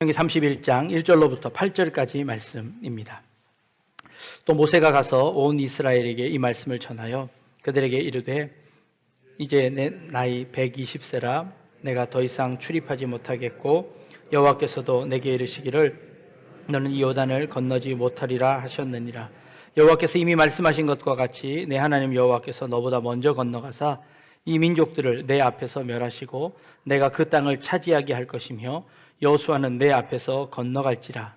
신명기 31장 1절로부터 8절까지 말씀입니다. 또 모세가 가서 온 이스라엘에게 이 말씀을 전하여 그들에게 이르되 이제 내 나이 120세라 내가 더 이상 출입하지 못하겠고 여호와께서도 내게 이르시기를 너는 이 요단을 건너지 못하리라 하셨느니라. 여호와께서 이미 말씀하신 것과 같이 내 하나님 여호와께서 너보다 먼저 건너가사 이 민족들을 내 앞에서 멸하시고 내가 그 땅을 차지하게 할 것이며 여호수아는 내 앞에서 건너갈지라.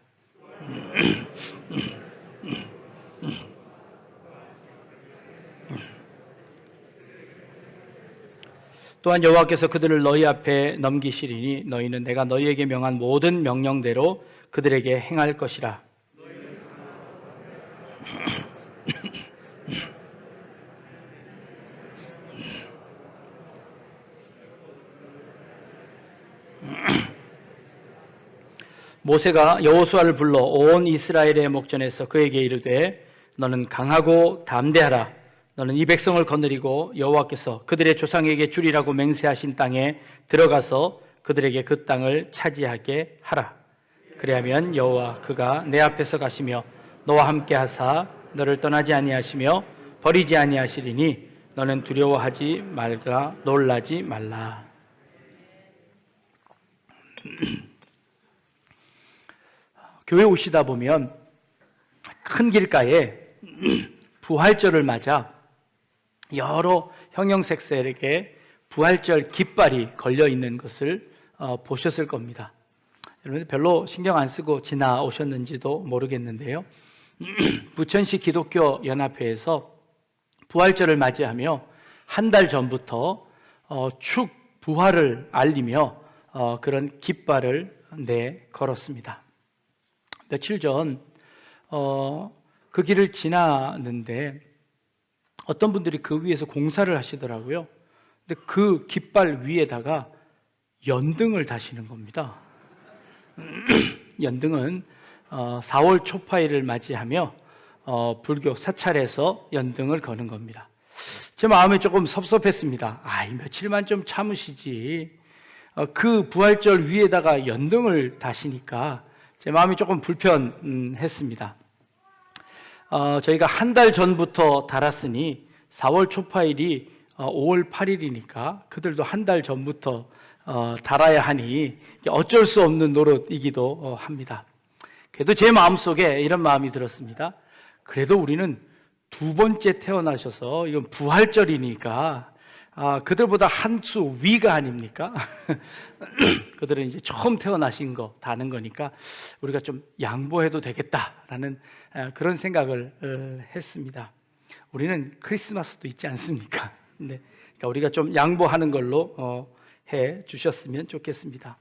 또한 여호와께서 그들을 너희 앞에 넘기시리니 너희는 내가 너희에게 명한 모든 명령대로 그들에게 행할 것이라. 모세가 여호수아를 불러 온 이스라엘의 목전에서 그에게 이르되 너는 강하고 담대하라. 너는 이 백성을 거느리고 여호와께서 그들의 조상에게 주리라고 맹세하신 땅에 들어가서 그들에게 그 땅을 차지하게 하라. 그리하면 여호와 그가 내 앞에서 가시며 너와 함께 하사 너를 떠나지 아니하시며 버리지 아니하시리니 너는 두려워하지 말라 놀라지 말라. 교회 오시다 보면 큰 길가에 부활절을 맞아 여러 형형색색의 부활절 깃발이 걸려 있는 것을 보셨을 겁니다. 여러분 별로 신경 안 쓰고 지나오셨는지도 모르겠는데요. 부천시 기독교 연합회에서 부활절을 맞이하며 한 달 전부터 축 부활을 알리며 그런 깃발을 걸었습니다. 며칠 전 그 길을 지나는데 어떤 분들이 그 위에서 공사를 하시더라고요. 근데 그 깃발 위에다가 연등을 다시는 겁니다. 연등은 4월 초파일을 맞이하며 불교 사찰에서 연등을 거는 겁니다. 제 마음이 조금 섭섭했습니다. 이 며칠만 좀 참으시지. 그 부활절 위에다가 연등을 다시니까 제 마음이 조금 불편했습니다. 저희가 한 달 전부터 달았으니 4월 초파일이 5월 8일이니까 그들도 한 달 전부터 달아야 하니 어쩔 수 없는 노릇이기도 합니다. 그래도 제 마음속에 이런 마음이 들었습니다. 그래도 우리는 두 번째 태어나셔서 이건 부활절이니까 그들보다 한 수 위가 아닙니까? 그들은 이제 처음 태어나신 거 다는 거니까 우리가 좀 양보해도 되겠다라는 그런 생각을 했습니다. 우리는 크리스마스도 있지 않습니까? 네, 그러니까 우리가 좀 양보하는 걸로 해 주셨으면 좋겠습니다.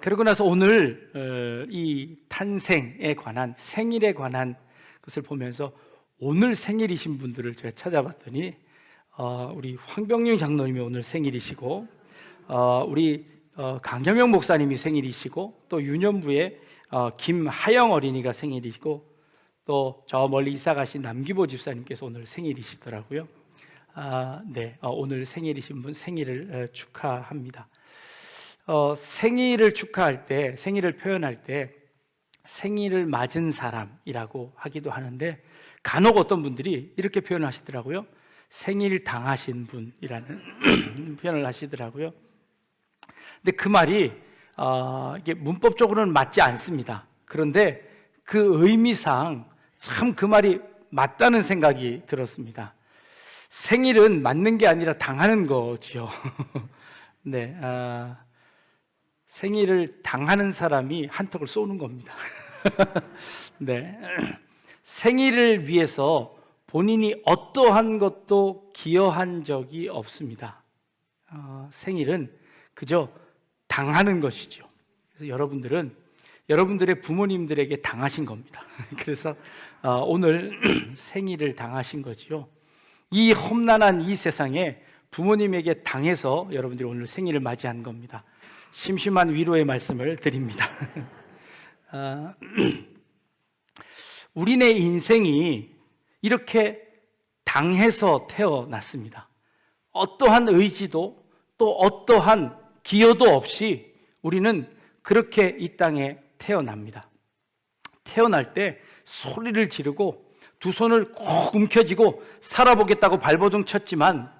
그러고 나서 오늘 이 탄생에 관한 생일에 관한 것을 보면서 오늘 생일이신 분들을 제가 찾아봤더니 우리 황병윤 장로님이 오늘 생일이시고 우리 강경영 목사님이 생일이시고 또 유년부의 김하영 어린이가 생일이시고 또 저 멀리 이사 가신 남기보 집사님께서 오늘 생일이시더라고요. 네, 오늘 생일이신 분 생일을 축하합니다. 생일을 축하할 때, 생일을 표현할 때 생일을 맞은 사람이라고 하기도 하는데 간혹 어떤 분들이 이렇게 표현하시더라고요. 생일 당하신 분이라는 표현을 하시더라고요. 근데 그 말이 이게 문법적으로는 맞지 않습니다. 그런데 그 의미상 참 그 말이 맞다는 생각이 들었습니다. 생일은 맞는 게 아니라 당하는 거지요. 네, 생일을 당하는 사람이 한턱을 쏘는 겁니다. 네, 생일을 위해서 본인이 어떠한 것도 기여한 적이 없습니다. 생일은 그저 당하는 것이죠. 그래서 여러분들은 여러분들의 부모님들에게 당하신 겁니다. 그래서 오늘 생일을 당하신 거지요. 이 험난한 이 세상에 부모님에게 당해서 여러분들이 오늘 생일을 맞이한 겁니다. 심심한 위로의 말씀을 드립니다. 우리네 인생이 이렇게 당해서 태어났습니다. 어떠한 의지도 또 어떠한 기여도 없이 우리는 그렇게 이 땅에 태어납니다. 태어날 때 소리를 지르고 두 손을 꼭 움켜쥐고 살아보겠다고 발버둥 쳤지만,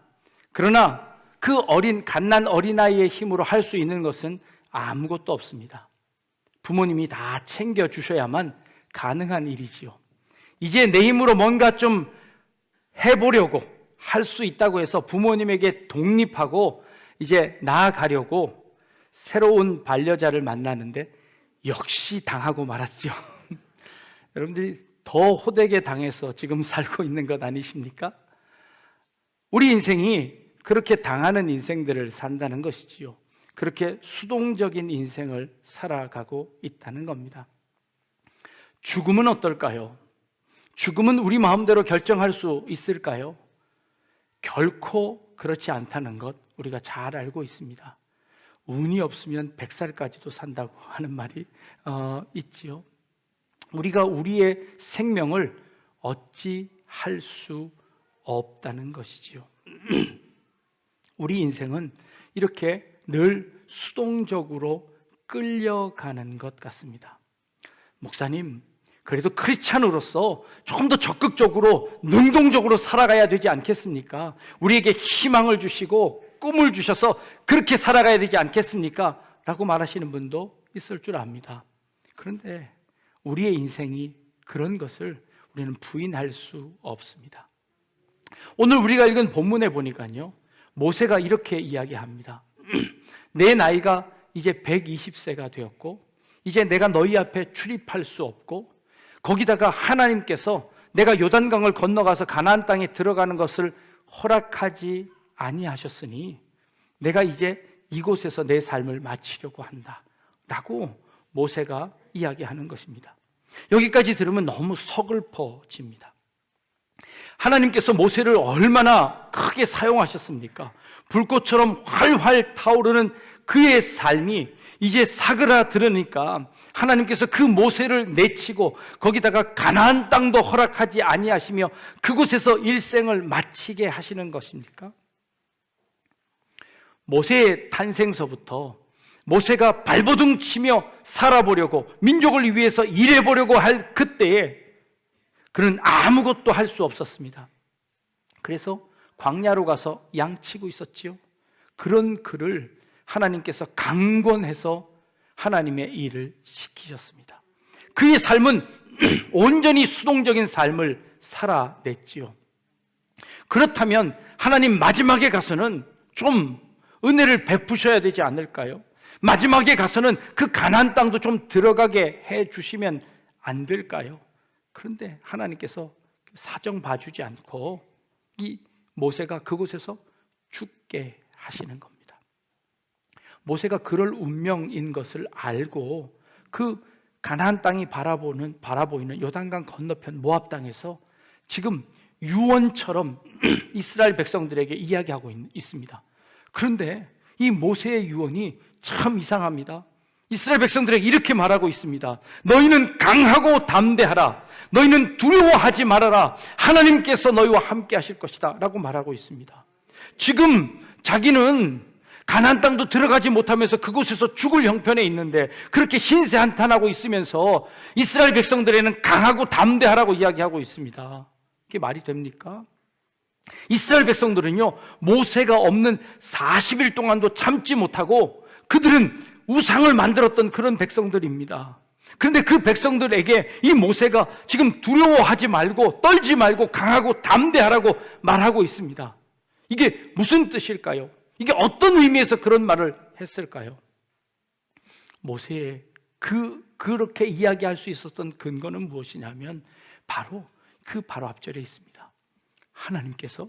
그러나 그 갓난 어린아이의 힘으로 할 수 있는 것은 아무것도 없습니다. 부모님이 다 챙겨주셔야만 가능한 일이지요. 이제 내 힘으로 뭔가 좀 해보려고 할 수 있다고 해서 부모님에게 독립하고 이제 나아가려고 새로운 반려자를 만나는데 역시 당하고 말았죠. 여러분들이 더 호되게 당해서 지금 살고 있는 것 아니십니까? 우리 인생이 그렇게 당하는 인생들을 산다는 것이지요. 그렇게 수동적인 인생을 살아가고 있다는 겁니다. 죽음은 어떨까요? 죽음은 우리 마음대로 결정할 수 있을까요? 결코 그렇지 않다는 것 우리가 잘 알고 있습니다. 운이 없으면 100살까지도 산다고 하는 말이 있지요. 우리가 우리의 생명을 어찌할 수 없다는 것이지요. 우리 인생은 이렇게 늘 수동적으로 끌려가는 것 같습니다. 목사님, 그래도 크리스찬으로서 조금 더 적극적으로 능동적으로 살아가야 되지 않겠습니까? 우리에게 희망을 주시고 꿈을 주셔서 그렇게 살아가야 되지 않겠습니까? 라고 말하시는 분도 있을 줄 압니다. 그런데 우리의 인생이 그런 것을 우리는 부인할 수 없습니다. 오늘 우리가 읽은 본문에 보니까요, 모세가 이렇게 이야기합니다. 내 나이가 이제 120세가 되었고 이제 내가 너희 앞에 출입할 수 없고, 거기다가 하나님께서 내가 요단강을 건너가서 가나안 땅에 들어가는 것을 허락하지 아니하셨으니 내가 이제 이곳에서 내 삶을 마치려고 한다 라고 모세가 이야기하는 것입니다. 여기까지 들으면 너무 서글퍼집니다. 하나님께서 모세를 얼마나 크게 사용하셨습니까? 불꽃처럼 활활 타오르는 그의 삶이 이제 사그라들으니까 하나님께서 그 모세를 내치고 거기다가 가나안 땅도 허락하지 아니하시며 그곳에서 일생을 마치게 하시는 것입니까? 모세의 탄생서부터 모세가 발버둥 치며 살아보려고, 민족을 위해서 일해보려고 할 그때에 그는 아무것도 할 수 없었습니다. 그래서 광야로 가서 양치고 있었지요. 그런 그를 하나님께서 강권해서 하나님의 일을 시키셨습니다. 그의 삶은 온전히 수동적인 삶을 살아냈지요. 그렇다면 하나님 마지막에 가서는 좀 은혜를 베푸셔야 되지 않을까요? 마지막에 가서는 그 가나안 땅도 좀 들어가게 해주시면 안 될까요? 그런데 하나님께서 사정 봐주지 않고 이 모세가 그곳에서 죽게 하시는 겁니다. 모세가 그럴 운명인 것을 알고 그 가나안 땅이 바라보이는 요단강 건너편 모압 땅에서 지금 유언처럼 이스라엘 백성들에게 이야기하고 있습니다. 그런데 이 모세의 유언이 참 이상합니다. 이스라엘 백성들에게 이렇게 말하고 있습니다. 너희는 강하고 담대하라. 너희는 두려워하지 말아라. 하나님께서 너희와 함께 하실 것이다 라고 말하고 있습니다. 지금 자기는 가나안 땅도 들어가지 못하면서 그곳에서 죽을 형편에 있는데 그렇게 신세한탄하고 있으면서 이스라엘 백성들에는 강하고 담대하라고 이야기하고 있습니다. 그게 말이 됩니까? 이스라엘 백성들은요, 모세가 없는 40일 동안도 참지 못하고 그들은 우상을 만들었던 그런 백성들입니다. 그런데 그 백성들에게 이 모세가 지금 두려워하지 말고 떨지 말고 강하고 담대하라고 말하고 있습니다. 이게 무슨 뜻일까요? 이게 어떤 의미에서 그런 말을 했을까요? 모세의 그렇게 이야기할 수 있었던 근거는 무엇이냐면 바로 앞절에 있습니다. 하나님께서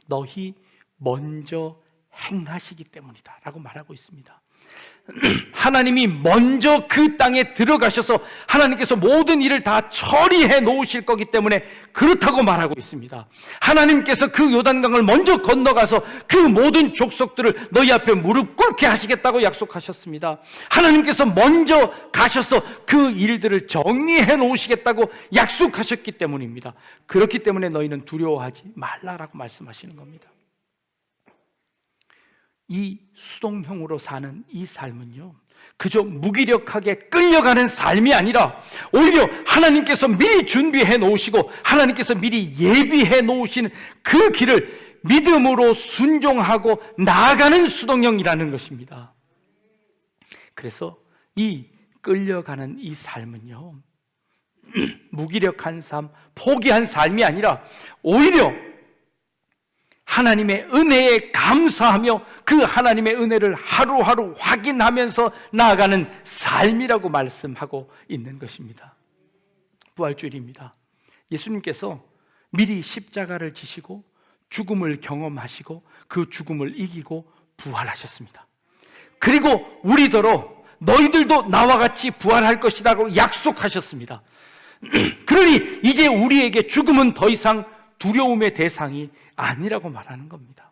너희 먼저 행하시기 때문이다 라고 말하고 있습니다. 하나님이 먼저 그 땅에 들어가셔서 하나님께서 모든 일을 다 처리해 놓으실 거기 때문에 그렇다고 말하고 있습니다. 하나님께서 그 요단강을 먼저 건너가서 그 모든 족속들을 너희 앞에 무릎 꿇게 하시겠다고 약속하셨습니다. 하나님께서 먼저 가셔서 그 일들을 정리해 놓으시겠다고 약속하셨기 때문입니다. 그렇기 때문에 너희는 두려워하지 말라라고 말씀하시는 겁니다. 이 수동형으로 사는 이 삶은요, 그저 무기력하게 끌려가는 삶이 아니라 오히려 하나님께서 미리 준비해 놓으시고 하나님께서 미리 예비해 놓으신 그 길을 믿음으로 순종하고 나아가는 수동형이라는 것입니다. 그래서 이 끌려가는 이 삶은요, 무기력한 삶, 포기한 삶이 아니라 오히려 하나님의 은혜에 감사하며 그 하나님의 은혜를 하루하루 확인하면서 나아가는 삶이라고 말씀하고 있는 것입니다. 부활주일입니다. 예수님께서 미리 십자가를 지시고 죽음을 경험하시고 그 죽음을 이기고 부활하셨습니다. 그리고 우리더러 너희들도 나와 같이 부활할 것이라고 약속하셨습니다. 그러니 이제 우리에게 죽음은 더 이상 두려움의 대상이 아니라고 말하는 겁니다.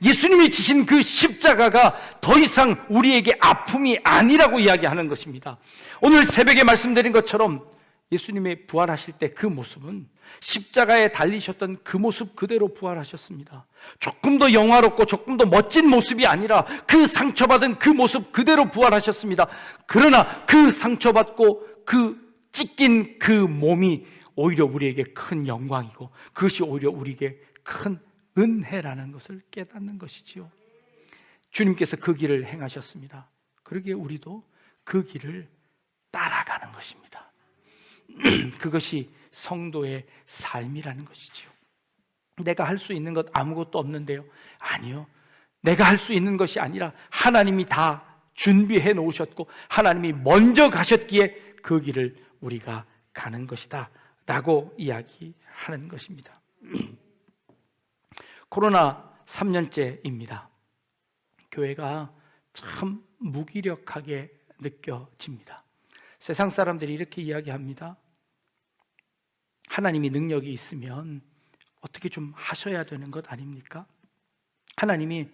예수님이 지신 그 십자가가 더 이상 우리에게 아픔이 아니라고 이야기하는 것입니다. 오늘 새벽에 말씀드린 것처럼 예수님이 부활하실 때 그 모습은 십자가에 달리셨던 그 모습 그대로 부활하셨습니다. 조금 더 영화롭고 조금 더 멋진 모습이 아니라 그 상처받은 그 모습 그대로 부활하셨습니다. 그러나 그 상처받고 그 찢긴 그 몸이 오히려 우리에게 큰 영광이고 그것이 오히려 우리에게 큰 은혜라는 것을 깨닫는 것이지요. 주님께서 그 길을 행하셨습니다. 그러기에 우리도 그 길을 따라가는 것입니다. 그것이 성도의 삶이라는 것이지요. 내가 할 수 있는 것 아무것도 없는데요. 아니요. 내가 할 수 있는 것이 아니라 하나님이 다 준비해 놓으셨고 하나님이 먼저 가셨기에 그 길을 우리가 가는 것이다 라고 이야기하는 것입니다. 코로나 3년째입니다. 교회가 참 무기력하게 느껴집니다. 세상 사람들이 이렇게 이야기합니다. 하나님이 능력이 있으면 어떻게 좀 하셔야 되는 것 아닙니까? 하나님이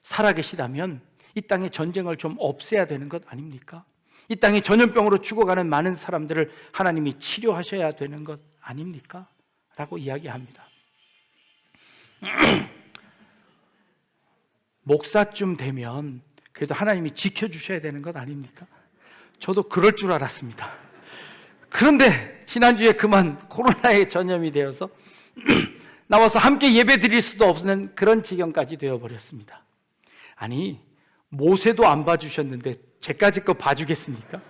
살아계시다면 이 땅에 전쟁을 좀 없애야 되는 것 아닙니까? 이 땅에 전염병으로 죽어가는 많은 사람들을 하나님이 치료하셔야 되는 것 아닙니까? 라고 이야기합니다. 목사쯤 되면 그래도 하나님이 지켜주셔야 되는 것 아닙니까? 저도 그럴 줄 알았습니다. 그런데 지난주에 그만 코로나에 전염이 되어서 나와서 함께 예배 드릴 수도 없는 그런 지경까지 되어버렸습니다. 아니, 모세도 안 봐주셨는데 제까지 거 봐주겠습니까?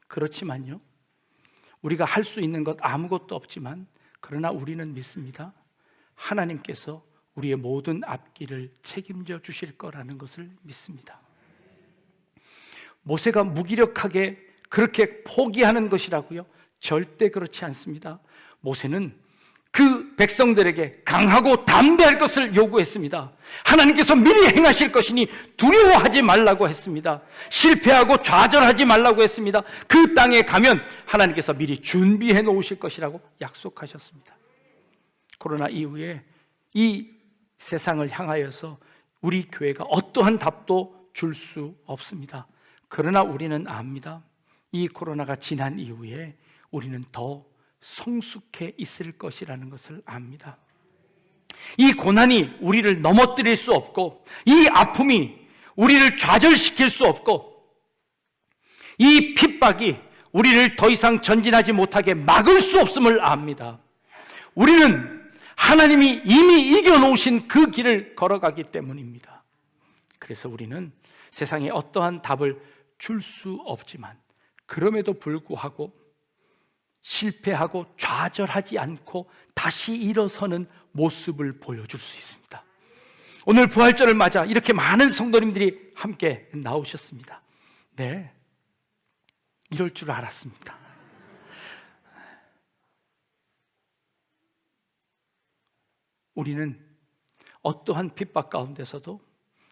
그렇지만요, 우리가 할 수 있는 것 아무것도 없지만 그러나 우리는 믿습니다. 하나님께서 우리의 모든 앞길을 책임져 주실 거라는 것을 믿습니다. 모세가 무기력하게 그렇게 포기하는 것이라고요? 절대 그렇지 않습니다. 모세는 그 백성들에게 강하고 담대할 것을 요구했습니다. 하나님께서 미리 행하실 것이니 두려워하지 말라고 했습니다. 실패하고 좌절하지 말라고 했습니다. 그 땅에 가면 하나님께서 미리 준비해 놓으실 것이라고 약속하셨습니다. 코로나 이후에 이 세상을 향하여서 우리 교회가 어떠한 답도 줄 수 없습니다. 그러나 우리는 압니다. 이 코로나가 지난 이후에 우리는 더 성숙해 있을 것이라는 것을 압니다. 이 고난이 우리를 넘어뜨릴 수 없고 이 아픔이 우리를 좌절시킬 수 없고 이 핍박이 우리를 더 이상 전진하지 못하게 막을 수 없음을 압니다. 우리는 하나님이 이미 이겨놓으신 그 길을 걸어가기 때문입니다. 그래서 우리는 세상에 어떠한 답을 줄 수 없지만 그럼에도 불구하고 실패하고 좌절하지 않고 다시 일어서는 모습을 보여줄 수 있습니다. 오늘 부활절을 맞아 이렇게 많은 성도님들이 함께 나오셨습니다. 네, 이럴 줄 알았습니다. 우리는 어떠한 핍박 가운데서도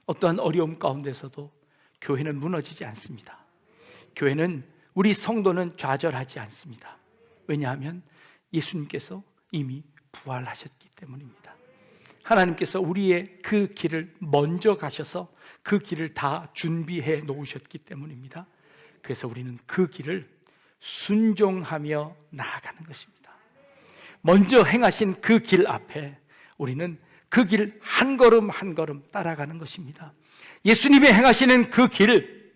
어떠한 어려움 가운데서도 교회는 무너지지 않습니다. 교회는 우리 성도는 좌절하지 않습니다. 왜냐하면 예수님께서 이미 부활하셨기 때문입니다. 하나님께서 우리의 그 길을 먼저 가셔서 그 길을 다 준비해 놓으셨기 때문입니다. 그래서 우리는 그 길을 순종하며 나아가는 것입니다. 먼저 행하신 그 길 앞에 우리는 그 길 한 걸음 한 걸음 따라가는 것입니다. 예수님이 행하시는 그 길,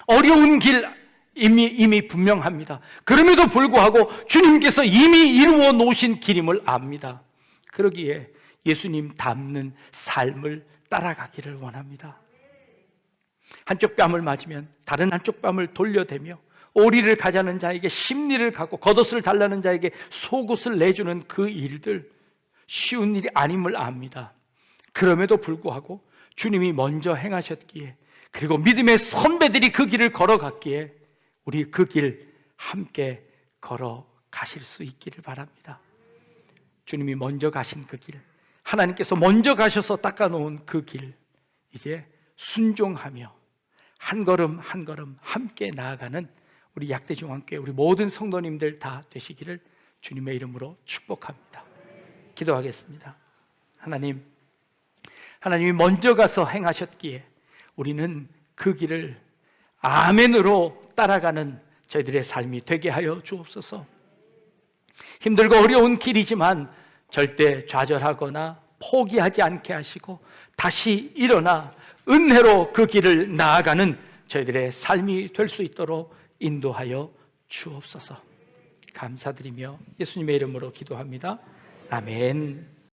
어려운 길 이미 분명합니다. 그럼에도 불구하고 주님께서 이미 이루어 놓으신 길임을 압니다. 그러기에 예수님 닮는 삶을 따라가기를 원합니다. 한쪽 뺨을 맞으면 다른 한쪽 뺨을 돌려대며 오리를 가자는 자에게 심리를 갖고 겉옷을 달라는 자에게 속옷을 내주는 그 일들, 쉬운 일이 아님을 압니다. 그럼에도 불구하고 주님이 먼저 행하셨기에, 그리고 믿음의 선배들이 그 길을 걸어갔기에 우리 그 길 함께 걸어가실 수 있기를 바랍니다. 주님이 먼저 가신 그 길, 하나님께서 먼저 가셔서 닦아놓은 그 길, 이제 순종하며 한 걸음 한 걸음 함께 나아가는 우리 약대중앙교회 우리 모든 성도님들 다 되시기를 주님의 이름으로 축복합니다. 기도하겠습니다. 하나님이 먼저 가서 행하셨기에 우리는 그 길을 아멘으로 따라가는 저희들의 삶이 되게 하여 주옵소서. 힘들고 어려운 길이지만 절대 좌절하거나 포기하지 않게 하시고 다시 일어나 은혜로 그 길을 나아가는 저희들의 삶이 될 수 있도록 인도하여 주옵소서. 감사드리며 예수님의 이름으로 기도합니다. 아멘.